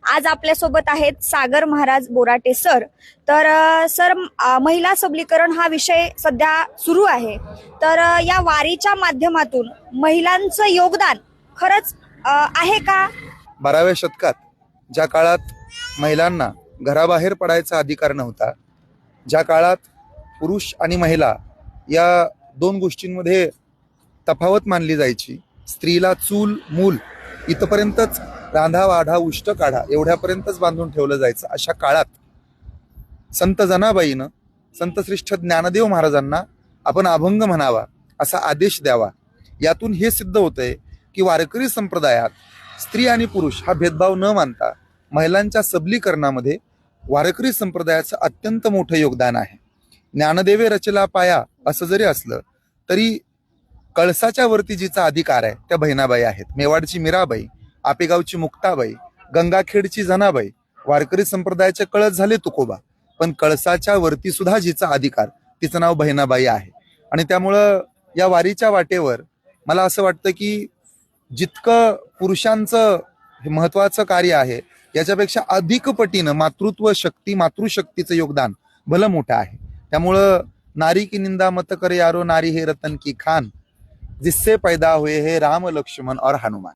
आज आपल्यासोबत आहेत सागर महाराज बोराटे सर. तर सर, महिला सबलीकरण हा विषय सध्या सुरू आहे. तर या वारीच्या माध्यमातून महिलांचं योगदान खरंच आहे का? 12व्या शतकात ज्या काळात महिलांना घराबाहेर पडायचा अधिकार नव्हता, ज्या काळात पुरुष आणि महिला या दोन गोष्टींमध्ये तफावत मानली जायची, स्त्रीला चूल मूल इथपर्यंतच, रांधा वाढा उष्ट काढा एवढ्यापर्यंतच बांधून ठेवलं जायचं, अशा काळात संत जनाबाईनं संतश्रेष्ठ ज्ञानदेव महाराजांना आपण अभंग म्हणावा असा आदेश द्यावा. यातून हे सिद्ध होतंय की वारकरी संप्रदायात स्त्री आणि पुरुष हा भेदभाव न मानता महिलांच्या सबलीकरणामध्ये वारकरी संप्रदायाचं अत्यंत मोठं योगदान आहे. ज्ञानदेवे रचला पाया असं जरी असलं तरी कळसाच्या वरती जिचा अधिकार आहे त्या बहिणाबाई आहेत. मेवाडची मीराबाई, आपेगावची मुक्ताबाई, गंगाखेडची जनाबाई, वारकरी संप्रदायाचे कळस झाले तुकोबा, पण कळसाच्या वरती सुद्धा जिचा अधिकार तिचं नाव बहिणाबाई आहे. आणि त्यामुळं या वारीच्या वाटेवर मला असं वाटतं की जितकं पुरुषांचं हे महत्वाचं कार्य आहे याच्यापेक्षा अधिक पटीनं मातृत्व शक्ती, मातृशक्तीचं योगदान भलं मोठं आहे. त्यामुळं नारी की निंदा मत करे यारो, नारी हे रतन की खान, जिससे पैदा हुए हे राम लक्ष्मण और हनुमान.